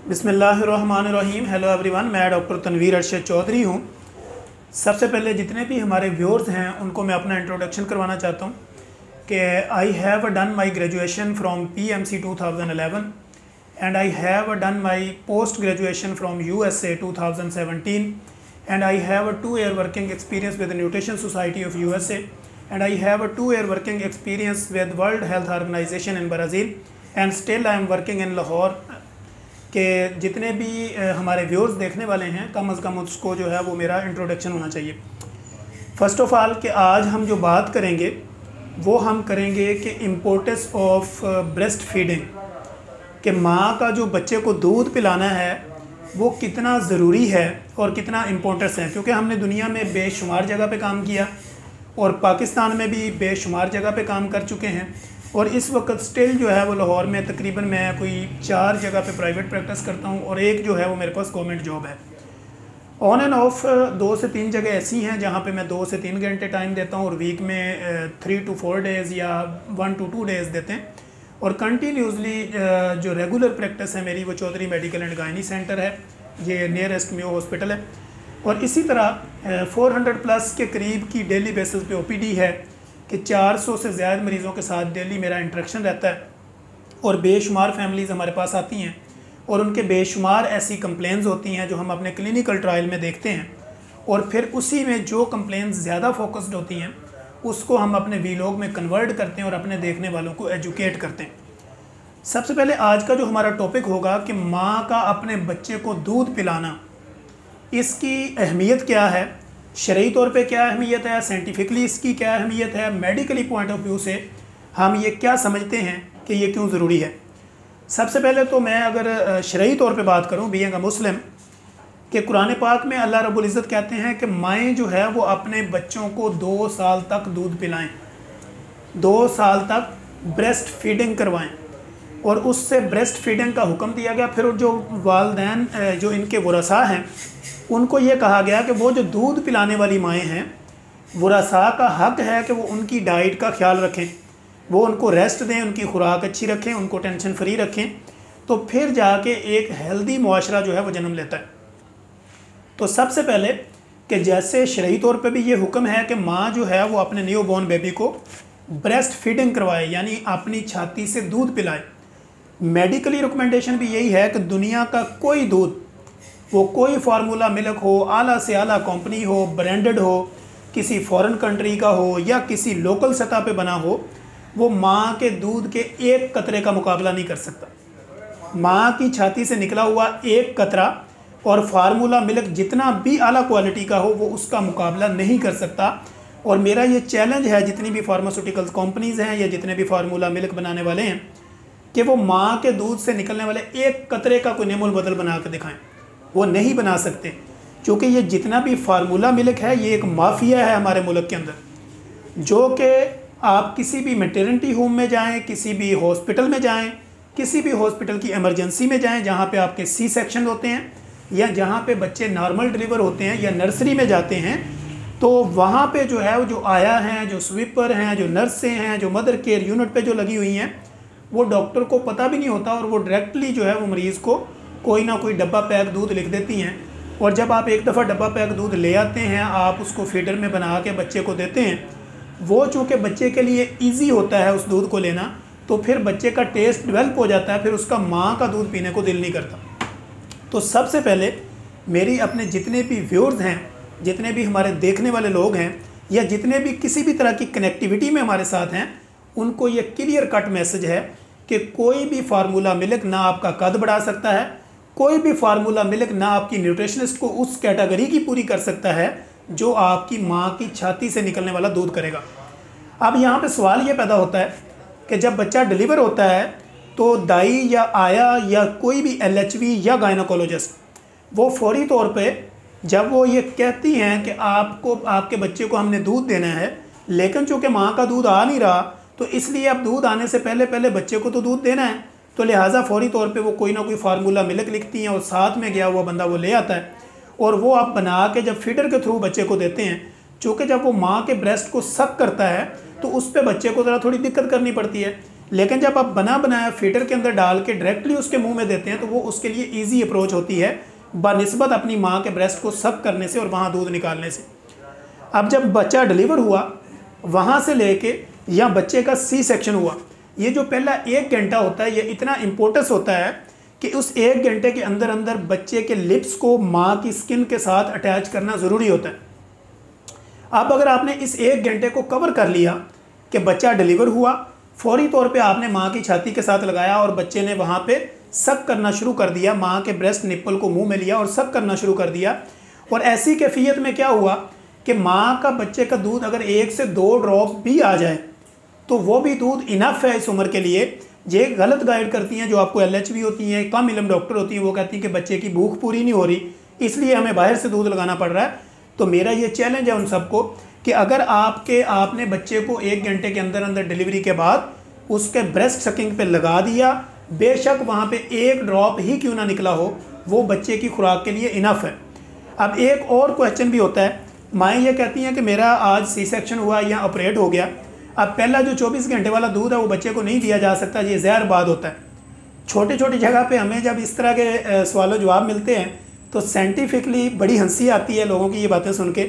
बिस्मिल्लाहिर्रहमानिर्रहीम। Hello everyone, मैं doctor Tanveer Arshad Chaudhary हूँ। सबसे पहले जितने भी हमारे व्यूअर्स हैं उनको मैं अपना इंट्रोडक्शन करवाना चाहता हूँ कि I have done my graduation from PMC 2011 and I have done my post graduation from USA 2017 and I have a 2-year working experience with the Nutrition Society of USA and I have a 2-year working experience with World Health Organization in Brazil and still I am working in Lahore। कि जितने भी हमारे viewers देखने वाले हैं कम अज़ कम उसको जो है वो मेरा इंट्रोडक्शन होना चाहिए। फ़र्स्ट ऑफ़ ऑल कि आज हम जो बात करेंगे वो हम करेंगे कि इम्पोर्टेंस ऑफ ब्रेस्ट फीडिंग, कि माँ का जो बच्चे को दूध पिलाना है वो कितना ज़रूरी है और कितना इम्पोर्टेंस है। क्योंकि हमने दुनिया में बेशुमार जगह पे काम किया और पाकिस्तान में भी बेशुमार जगह पे काम कर चुके हैं और इस वक्त स्टिल जो है वो लाहौर में तकरीबन मैं कोई 4 जगह पे प्राइवेट प्रैक्टिस करता हूँ और एक जो है वो मेरे पास गवर्नमेंट जॉब है। ऑन एंड ऑफ 2 से 3 जगह ऐसी हैं जहाँ पे मैं 2 से 3 घंटे टाइम देता हूँ और वीक में 3 to 4 डेज़ या 1 to 2 डेज़ देते हैं। और कंटिन्यूसली जो रेगुलर प्रैक्टिस है मेरी वो Chaudhary medical and gynae centre है, ये नियरेस्ट मेयो हॉस्पिटल है। और इसी तरह 400+ के करीब की डेली बेसिस पे OPD है कि 400 से ज़्यादा मरीज़ों के साथ डेली मेरा इंटरेक्शन रहता है और बेशुमार फैमिलीज़ हमारे पास आती हैं और उनके बेशुमार ऐसी कंप्लेंट्स होती हैं जो हम अपने क्लिनिकल ट्रायल में देखते हैं और फिर उसी में जो कंप्लेंट्स ज़्यादा फोकस्ड होती हैं उसको हम अपने वीलॉग में कन्वर्ट करते हैं और अपने देखने वालों को एजुकेट करते हैं। सबसे पहले आज का जो हमारा टॉपिक होगा कि माँ का अपने बच्चे को दूध पिलाना, इसकी अहमियत क्या है, शरई तौर पे क्या अहमियत है, साइंटिफिकली इसकी क्या अहमियत है, मेडिकली पॉइंट ऑफ व्यू से हम ये क्या समझते हैं कि ये क्यों ज़रूरी है। सबसे पहले तो मैं अगर शरई तौर पे बात करूँ बीइंग अ मुस्लिम, कि कुरान पाक में अल्लाह रब्बुल इज़्ज़त कहते हैं कि माएँ जो है वो अपने बच्चों को 2 साल तक दूध पिलाएं, 2 साल तक ब्रेस्ट फीडिंग करवाएं और उससे ब्रेस्ट फीडिंग का हुक्म दिया गया। फिर जो वालिदैन जो इनके वरसा हैं उनको ये कहा गया कि वो जो दूध पिलाने वाली माएँ हैं वरसा का हक है कि वो उनकी डाइट का ख्याल रखें, वो उनको रेस्ट दें, उनकी खुराक अच्छी रखें, उनको टेंशन फ्री रखें, तो फिर जाके एक हेल्दी मुआशरा जो है वो जन्म लेता है। तो सबसे पहले कि जैसे शरई तौर पे भी ये हुक्म है कि माँ जो है वो अपने न्यू बॉर्न बेबी को ब्रेस्ट फीडिंग करवाए, यानी अपनी छाती से दूध पिलाए। मेडिकली रिकमेंडेशन भी यही है कि दुनिया का कोई दूध, वो कोई फार्मूला मिल्क हो, आला से आला कंपनी हो, ब्रांडेड हो, किसी फॉरेन कंट्री का हो या किसी लोकल सतह पे बना हो, वो माँ के दूध के एक कतरे का मुकाबला नहीं कर सकता। माँ की छाती से निकला हुआ एक कतरा और फार्मूला मिल्क जितना भी आला क्वालिटी का हो वो उसका मुकाबला नहीं कर सकता। और मेरा ये चैलेंज है जितनी भी फार्मास्यूटिकल कंपनीज़ हैं या जितने भी फार्मूला मिल्क बनाने वाले हैं कि वो माँ के दूध से निकलने वाले एक कतरे का कोई नेमोल बदल बना कर दिखाएं। वो नहीं बना सकते, क्योंकि ये जितना भी फार्मूला मिल्क है ये एक माफिया है हमारे मुल्क के अंदर, जो कि आप किसी भी मैटरनिटी होम में जाएं, किसी भी हॉस्पिटल में जाएं, किसी भी हॉस्पिटल की इमरजेंसी में जाएं जहाँ पे आपके C-सेक्शन होते हैं या जहाँ पे बच्चे नॉर्मल डिलीवर होते हैं या नर्सरी में जाते हैं, तो वहाँ पे जो है वो जो आया हैं, जो स्वीपर हैं, जो नर्सें हैं, जो मदर केयर यूनिट पे जो लगी हुई हैं, वो डॉक्टर को पता भी नहीं होता और वो डायरेक्टली जो है वो मरीज़ को कोई ना कोई डब्बा पैक दूध लिख देती हैं। और जब आप एक दफ़ा डब्बा पैक दूध ले आते हैं, आप उसको फीडर में बना के बच्चे को देते हैं, वो चूँकि बच्चे के लिए ईजी होता है उस दूध को लेना, तो फिर बच्चे का टेस्ट डेवलप हो जाता है, फिर उसका माँ का दूध पीने को दिल नहीं करता। तो सबसे पहले मेरी अपने जितने भी व्यूअर्स हैं, जितने भी हमारे देखने वाले लोग हैं या जितने भी किसी भी तरह की कनेक्टिविटी में हमारे साथ हैं, उनको ये क्लियर कट मैसेज है कि कोई भी फार्मूला मिल्क ना आपका कद बढ़ा सकता है, कोई भी फार्मूला मिल्क ना आपकी न्यूट्रिशनिस्ट को उस कैटेगरी की पूरी कर सकता है जो आपकी माँ की छाती से निकलने वाला दूध करेगा। अब यहाँ पे सवाल ये पैदा होता है कि जब बच्चा डिलीवर होता है तो दाई या आया या कोई भी LHV या गायनोकोलॉजिस्ट वो फौरी तौर पे जब वो ये कहती हैं कि आपको आपके बच्चे को हमने दूध देना है, लेकिन चूँकि माँ का दूध आ नहीं रहा तो इसलिए अब दूध आने से पहले पहले बच्चे को तो दूध देना है, तो लिहाजा फौरी तौर पे वो कोई ना कोई फार्मूला मिल्क लिखती हैं और साथ में गया हुआ बंदा वो ले आता है और वो आप बना के जब फीडर के थ्रू बच्चे को देते हैं। चूँकि जब वो माँ के ब्रेस्ट को सक करता है तो उस पर बच्चे को ज़रा थोड़ी दिक्कत करनी पड़ती है, लेकिन जब आप बना बनाया फीडर के अंदर डाल के डायरेक्टली उसके मुंह में देते हैं तो वो उसके लिए ईजी अप्रोच होती है बनिस्बत अपनी माँ के ब्रेस्ट को सक करने से और वहाँ दूध निकालने से। अब जब बच्चा डिलीवर हुआ वहाँ से लेके या बच्चे का सी सेक्शन हुआ, ये जो पहला 1 घंटा होता है ये इतना इम्पोर्टेंस होता है कि उस 1 घंटे के अंदर अंदर बच्चे के लिप्स को माँ की स्किन के साथ अटैच करना ज़रूरी होता है। अब अगर आपने इस 1 घंटे को कवर कर लिया कि बच्चा डिलीवर हुआ, फौरी तौर पे आपने माँ की छाती के साथ लगाया और बच्चे ने वहाँ पे सक करना शुरू कर दिया, माँ के ब्रेस्ट निप्पल को मुंह में लिया और सक करना शुरू कर दिया। और ऐसी कैफियत में क्या हुआ कि माँ का बच्चे का दूध अगर 1 से 2 ड्रॉप भी आ जाए तो वो भी दूध इनफ है इस उम्र के लिए। ये गलत गाइड करती हैं जो आपको LHV होती हैं, कम इल्म डॉक्टर होती हैं, वो कहती हैं कि बच्चे की भूख पूरी नहीं हो रही इसलिए हमें बाहर से दूध लगाना पड़ रहा है। तो मेरा ये चैलेंज है उन सबको कि अगर आपने बच्चे को 1 घंटे के अंदर अंदर डिलीवरी के बाद उसके ब्रेस्ट सकिंग पे लगा दिया, बेशक वहाँ पे 1 ड्रॉप ही क्यों ना निकला हो, वो बच्चे की खुराक के लिए इनफ है। अब एक और क्वेश्चन भी होता है, माएँ ये कहती हैं कि मेरा आज सी सेक्शन हुआ या ऑपरेट हो गया, अब पहला जो 24 घंटे वाला दूध है वो बच्चे को नहीं दिया जा सकता, ये ज़हरबाद होता है। छोटी छोटी जगह पे हमें जब इस तरह के सवालों जवाब मिलते हैं तो साइंटिफिकली बड़ी हंसी आती है लोगों की ये बातें सुन के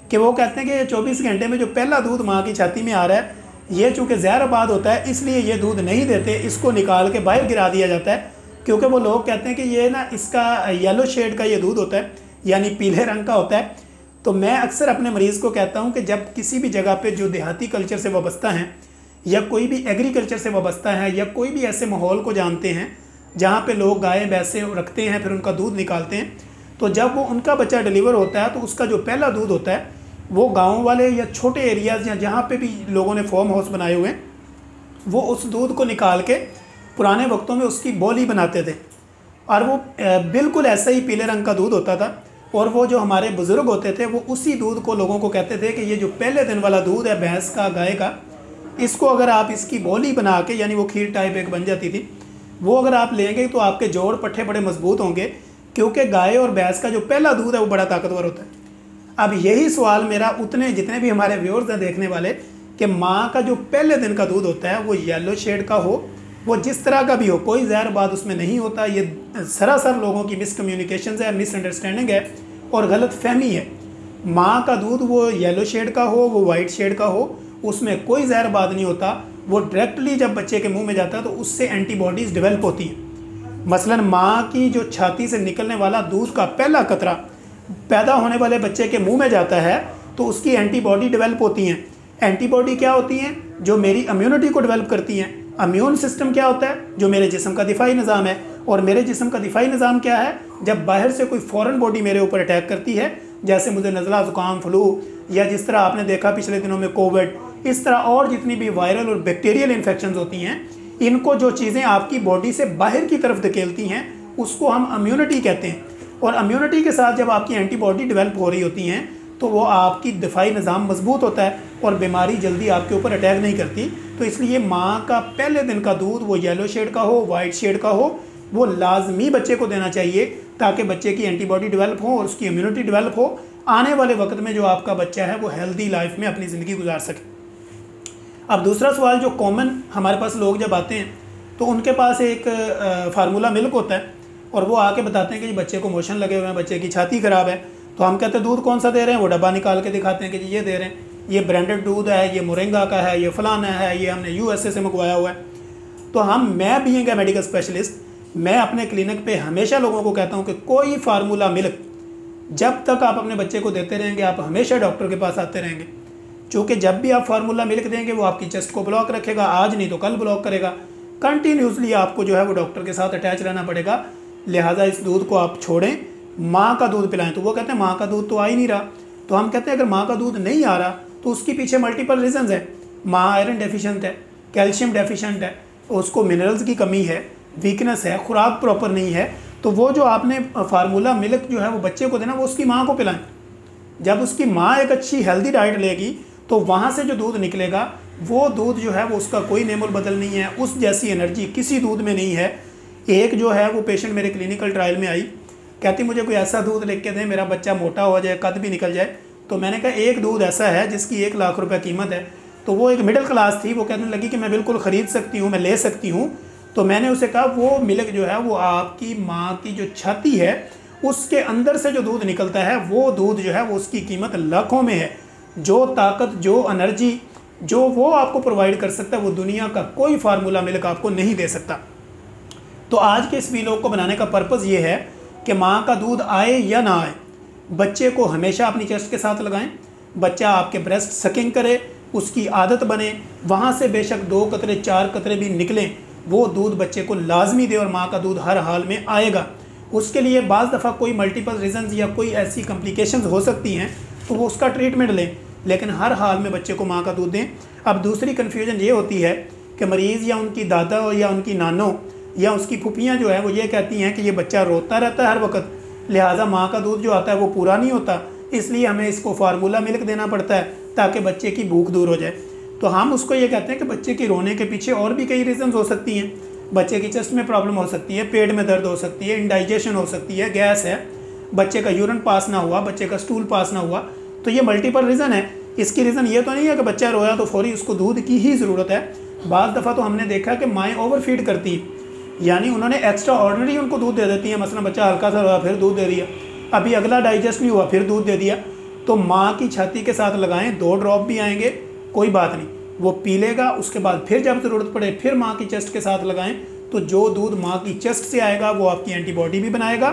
कि वो कहते हैं कि ये 24 घंटे में जो पहला दूध माँ की छाती में आ रहा है ये चूँकि ज़हरबाद होता है इसलिए ये दूध नहीं देते, इसको निकाल के बाहर गिरा दिया जाता है। क्योंकि वो लोग कहते हैं कि ये ना इसका येलो शेड का ये दूध होता है यानी पीले रंग का होता है। तो मैं अक्सर अपने मरीज़ को कहता हूँ कि जब किसी भी जगह पे जो देहाती कल्चर से वाबस्ता हैं या कोई भी एग्रीकल्चर से वाबस्ता है या कोई भी ऐसे माहौल को जानते हैं जहाँ पे लोग गायें भैंसें रखते हैं फिर उनका दूध निकालते हैं, तो जब वो उनका बच्चा डिलीवर होता है तो उसका जो पहला दूध होता है वो गाँव वाले या छोटे एरियाज़ या जहाँ पर भी लोगों ने फार्म हाउस बनाए हुए हैं वो उस दूध को निकाल के पुराने वक्तों में उसकी बोली बनाते थे और वो बिल्कुल ऐसा ही पीले रंग का दूध होता था। और वो जो हमारे बुज़ुर्ग होते थे वो उसी दूध को लोगों को कहते थे कि ये जो पहले दिन वाला दूध है भैंस का गाय का, इसको अगर आप इसकी बोली बना के यानी वो खीर टाइप एक बन जाती थी, वो अगर आप लेंगे तो आपके जोड़ पट्टे बड़े मजबूत होंगे क्योंकि गाय और भैंस का जो पहला दूध है वो बड़ा ताकतवर होता है। अब यही सवाल मेरा उतने जितने भी हमारे व्यूअर्स हैं देखने वाले कि माँ का जो पहले दिन का दूध होता है वो येलो शेड का हो, वो जिस तरह का भी हो, कोई ज़हरबाद उसमें नहीं होता। ये सरासर लोगों की मिसकम्युनिकेशन है, मिसअंडरस्टैंडिंग है और गलत फहमी है। माँ का दूध वो येलो शेड का हो, वो वाइट शेड का हो, उसमें कोई जहरबाद नहीं होता। वो डायरेक्टली जब बच्चे के मुंह में जाता है तो उससे एंटीबॉडीज़ डेवलप होती हैं। मसलन माँ की जो छाती से निकलने वाला दूध का पहला कतरा पैदा होने वाले बच्चे के मुंह में जाता है तो उसकी एंटीबॉडी डेवलप होती हैं। एंटीबॉडी क्या होती हैं? जो मेरी इम्यूनिटी को डेवलप करती हैं। इम्यून सिस्टम क्या होता है? जो मेरे जिस्म का दिफाई निज़ाम है। और मेरे जिस्म का दिफाई निज़ाम क्या है? जब बाहर से कोई फ़ॉरेन बॉडी मेरे ऊपर अटैक करती है, जैसे मुझे नज़ला, ज़ुकाम, फ्लू या जिस तरह आपने देखा पिछले दिनों में कोविड, इस तरह और जितनी भी वायरल और बैक्टीरियल इन्फेक्शंस होती हैं, इनको जो चीज़ें आपकी बॉडी से बाहर की तरफ धकेलती हैं उसको हम इम्यूनिटी कहते हैं। और इम्यूनिटी के साथ जब आपकी एंटीबॉडी डेवलप हो रही होती हैं तो वो आपकी दिफाई निज़ाम मजबूत होता है और बीमारी जल्दी आपके ऊपर अटैक नहीं करती। तो इसलिए माँ का पहले दिन का दूध वो येलो शेड का हो, वाइट शेड का हो, वो लाजमी बच्चे को देना चाहिए ताकि बच्चे की एंटीबॉडी डेवलप हो और उसकी इम्यूनिटी डेवलप हो। आने वाले वक्त में जो आपका बच्चा है वो हेल्दी लाइफ में अपनी ज़िंदगी गुजार सके। अब दूसरा सवाल जो कॉमन हमारे पास लोग जब आते हैं तो उनके पास एक फार्मूला मिल्क होता है और वो आके बताते हैं कि बच्चे को मोशन लगे हुए हैं, बच्चे की छाती ख़राब है। तो हम कहते हैं दूध कौन सा दे रहे हैं? वो डब्बा निकाल के दिखाते हैं कि ये दे रहे हैं, ये ब्रांडेड दूध है, ये मोरिंगा का है, ये फलाना है, ये हमने USA से मंगवाया हुआ है। तो मैं बीइंग ए मेडिकल स्पेशलिस्ट, मैं अपने क्लिनिक पे हमेशा लोगों को कहता हूँ कि कोई फार्मूला मिल्क जब तक आप अपने बच्चे को देते रहेंगे आप हमेशा डॉक्टर के पास आते रहेंगे। चूँकि जब भी आप फार्मूला मिल्क देंगे वो आपकी चेस्ट को ब्लॉक रखेगा, आज नहीं तो कल ब्लॉक करेगा। कंटिन्यूसली आपको जो है वो डॉक्टर के साथ अटैच रहना पड़ेगा। लिहाजा इस दूध को आप छोड़ें, माँ का दूध पिलाएं। तो वो कहते हैं माँ का दूध तो आ ही नहीं रहा। तो हम कहते हैं अगर माँ का दूध नहीं आ रहा तो उसके पीछे मल्टीपल रीजंस है। माँ आयरन डेफिशिएंट है, कैल्शियम डेफिशिएंट है, उसको मिनरल्स की कमी है, वीकनेस है, खुराक प्रॉपर नहीं है। तो वो जो आपने फार्मूला मिल्क जो है वो बच्चे को देना, वो उसकी माँ को पिलाएं। जब उसकी माँ एक अच्छी हेल्दी डाइट लेगी तो वहाँ से जो दूध निकलेगा वो दूध जो है वो उसका कोई नेमुल बदल नहीं है, उस जैसी एनर्जी किसी दूध में नहीं है। एक जो है वो पेशेंट मेरे क्लिनिकल ट्रायल में आई, कहती मुझे कोई ऐसा दूध लिख के दें मेरा बच्चा मोटा हो जाए, कद भी निकल जाए। तो मैंने कहा एक दूध ऐसा है जिसकी 1 लाख रुपए कीमत है, तो वो एक मिडिल क्लास थी, वो कहने लगी कि मैं बिल्कुल ख़रीद सकती हूँ, मैं ले सकती हूँ। तो मैंने उसे कहा वो मिल्क जो है वो आपकी माँ की जो छाती है उसके अंदर से जो दूध निकलता है वो दूध जो है वो उसकी कीमत लाखों में है। जो ताकत, जो एनर्जी जो वो आपको प्रोवाइड कर सकता है वो दुनिया का कोई फार्मूला मिल्क आपको नहीं दे सकता। तो आज के इस वीलॉग को बनाने का पर्पज़ ये है कि माँ का दूध आए या ना आए, बच्चे को हमेशा अपनी चेस्ट के साथ लगाएं। बच्चा आपके ब्रेस्ट सकिंग करे, उसकी आदत बने, वहाँ से बेशक 2 कतरे 4 कतरे भी निकलें, वो दूध बच्चे को लाजमी दे और माँ का दूध हर हाल में आएगा। उसके लिए बाज़ दफ़ा कोई मल्टीपल रीज़न्स या कोई ऐसी कॉम्प्लिकेशंस हो सकती हैं तो वो उसका ट्रीटमेंट लें, लेकिन हर हाल में बच्चे को माँ का दूध दें। अब दूसरी कन्फ्यूजन ये होती है कि मरीज़ या उनकी दादा या उनकी नानों या उसकी फुफियाँ जो है वो ये कहती हैं कि ये बच्चा रोता रहता है हर वक्त, लिहाजा माँ का दूध जो आता है वो पूरा नहीं होता, इसलिए हमें इसको फार्मूला मिल्क देना पड़ता है ताकि बच्चे की भूख दूर हो जाए। तो हम उसको ये कहते हैं कि बच्चे की रोने के पीछे और भी कई रीज़न्स हो सकती हैं। बच्चे की चेस्ट में प्रॉब्लम हो सकती है, पेट में दर्द हो सकती है, इंडाइजेशन हो सकती है, गैस है, बच्चे का यूरिन पास ना हुआ, बच्चे का स्टूल पास ना हुआ, तो ये मल्टीपल रीज़न है। इसकी रीज़न ये तो नहीं है कि बच्चा रोया तो फौरी उसको दूध की ही ज़रूरत है। बाज़ दफ़ा तो हमने देखा कि माएँ ओवरफीड करती, यानी उन्होंने एक्स्ट्रा ऑर्डिनरी उनको दूध दे देती हैं। मसलन बच्चा हल्का सा रोया फिर दूध दे दिया, अभी अगला डाइजेस्ट नहीं हुआ फिर दूध दे दिया। तो माँ की छाती के साथ लगाएं, 2 ड्रॉप भी आएंगे कोई बात नहीं, वो पी लेगा, उसके बाद फिर जब ज़रूरत पड़े फिर माँ की चेस्ट के साथ लगाएं। तो जो दूध माँ की चेस्ट से आएगा वो आपकी एंटीबॉडी भी बनाएगा,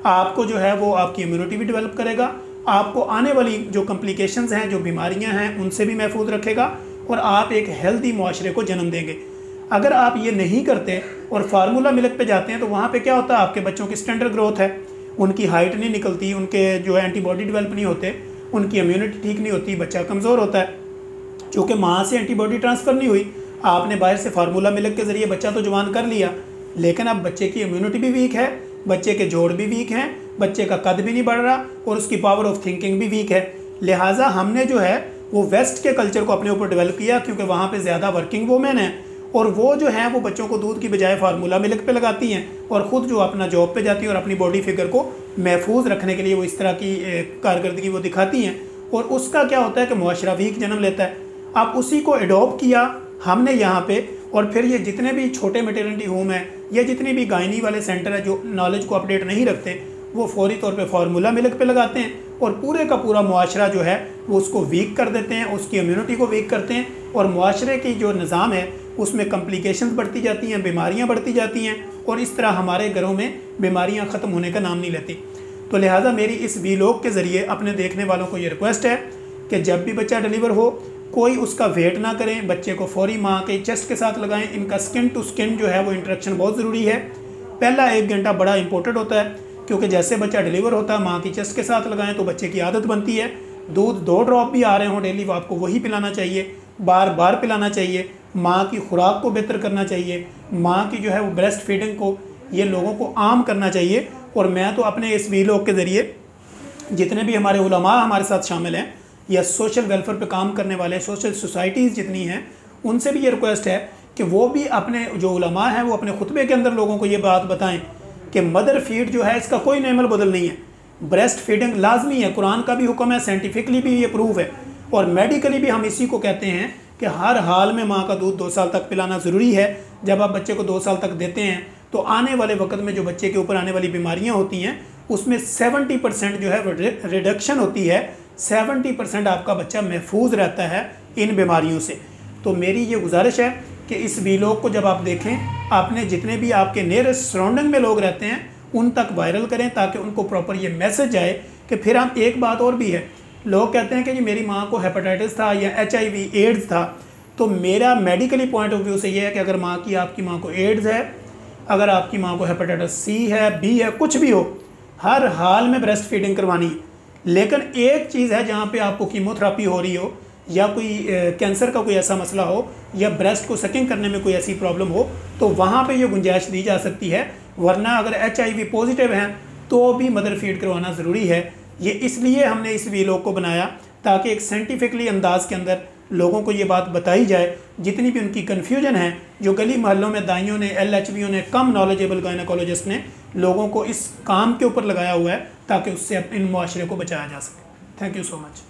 आपको जो है वो आपकी इम्यूनिटी भी डेवलप करेगा, आपको आने वाली जो कॉम्प्लिकेशंस हैं, जो बीमारियां हैं, उनसे भी महफूज रखेगा और आप एक हेल्दी मुआशरे को जन्म देंगे। अगर आप ये नहीं करते और फार्मूला मिल्क पे जाते हैं तो वहाँ पे क्या होता है, आपके बच्चों की स्टैंडर्ड ग्रोथ है, उनकी हाइट नहीं निकलती, उनके जो एंटीबॉडी डेवलप नहीं होते, उनकी इम्यूनिटी ठीक नहीं होती, बच्चा कमज़ोर होता है क्योंकि माँ से एंटीबॉडी ट्रांसफ़र नहीं हुई। आपने बाहर से फार्मूला मिल्क के ज़रिए बच्चा तो जवान कर लिया, लेकिन अब बच्चे की इम्यूनिटी भी वीक है, बच्चे के जोड़ भी वीक हैं, बच्चे का कद भी नहीं बढ़ रहा और उसकी पावर ऑफ थिंकिंग भी वीक है। लिहाजा हमने जो है वो वेस्ट के कल्चर को अपने ऊपर डेवलप किया क्योंकि वहाँ पे ज़्यादा वर्किंग वूमेन है और वो जो है वो बच्चों को दूध की बजाय फार्मूला मिल्क पे लगाती हैं और ख़ुद जो अपना जॉब पे जाती हैं और अपनी बॉडी फिगर को महफूज रखने के लिए वो इस तरह की कारकर्दगी वो दिखाती हैं और उसका क्या होता है कि मुआशरा वीक जन्म लेता है। अब उसी को एडॉप्ट किया हमने यहाँ पे और फिर ये जितने भी छोटे मेटर्निटी होम हैं या जितने भी गायनी वाले सेंटर है जो नॉलेज को अपडेट नहीं रखते, वो फौरी तौर पे फार्मूला मिल्क पे लगाते हैं और पूरे का पूरा मुआशरा जो है वो उसको वीक कर देते हैं, उसकी इम्यूनिटी को वीक करते हैं और मुआशरे की जो निज़ाम है उसमें कॉम्प्लिकेशंस बढ़ती जाती हैं, बीमारियां बढ़ती जाती हैं और इस तरह हमारे घरों में बीमारियां ख़त्म होने का नाम नहीं लेती। तो लिहाजा मेरी इस वीलॉग के ज़रिए अपने देखने वालों को ये रिक्वेस्ट है कि जब भी बच्चा डिलीवर हो कोई उसका वेट ना करें, बच्चे को फौरी माँ के चेस्ट के साथ लगाएं। इनका स्किन टू स्किन जो है वो इंटरेक्शन बहुत ज़रूरी है। पहला 1 घंटा बड़ा इंपॉर्टेंट होता है क्योंकि जैसे बच्चा डिलीवर होता है माँ की चेस्ट के साथ लगाएं तो बच्चे की आदत बनती है। दूध 2 ड्रॉप भी आ रहे हों डेली, वो आपको वही पिलाना चाहिए, बार बार पिलाना चाहिए। माँ की खुराक को बेहतर करना चाहिए, माँ की जो है वो ब्रेस्ट फीडिंग को ये लोगों को आम करना चाहिए। और मैं तो अपने इस वीलॉग के ज़रिए जितने भी हमारे उलमा हमारे साथ शामिल हैं या सोशल वेलफेयर पे काम करने वाले सोशल सोसाइटीज़ जितनी हैं उनसे भी ये रिक्वेस्ट है कि वो भी अपने जो उलमा हैं वो अपने खुतबे के अंदर लोगों को ये बात बताएं कि मदर फीड जो है इसका कोई नेमल बदल नहीं है, ब्रेस्ट फीडिंग लाजमी है, कुरान का भी हुक्म है, साइंटिफिकली भी ये प्रूव है और मेडिकली भी हम इसी को कहते हैं कि हर हाल में माँ का दूध 2 साल तक पिलाना ज़रूरी है। जब आप बच्चे को 2 साल तक देते हैं तो आने वाले वक्त में जो बच्चे के ऊपर आने वाली बीमारियां होती हैं उसमें 70% जो है रिडक्शन होती है, 70% आपका बच्चा महफूज रहता है इन बीमारियों से। तो मेरी ये गुजारिश है कि इस वीलॉग को जब आप देखें आपने जितने भी आपके नियरेस्ट सराउंडिंग में लोग रहते हैं उन तक वायरल करें ताकि उनको प्रॉपर ये मैसेज जाए कि फिर हम एक बात और भी है, लोग कहते हैं कि जी मेरी माँ को हेपेटाइटिस था या HIV एड्स था, तो मेरा मेडिकली पॉइंट ऑफ व्यू से ये है कि अगर आपकी माँ को एड्स है, अगर आपकी माँ को हेपेटाइटिस C है, B है, कुछ भी हो, हर हाल में ब्रेस्ट फीडिंग करवानी है। लेकिन एक चीज़ है जहाँ पे आपको कीमोथेरेपी हो रही हो या कोई कैंसर का कोई ऐसा मसला हो या ब्रेस्ट को सकिंग करने में कोई ऐसी प्रॉब्लम हो तो वहाँ पे ये गुंजाइश दी जा सकती है, वरना अगर HIV पॉजिटिव हैं तो भी मदर फीड करवाना ज़रूरी है। ये इसलिए हमने इस वीलॉग को बनाया ताकि एक साइंटिफिकली अंदाज के अंदर लोगों को ये बात बताई जाए, जितनी भी उनकी कन्फ्यूजन है जो गली मोहल्लों में दाइयों ने, LHVों ने, कम नॉलेजेबल गायनेकोलॉजिस्ट ने लोगों को इस काम के ऊपर लगाया हुआ है ताकि उससे इन मुआशरे को बचाया जा सके। Thank you so much.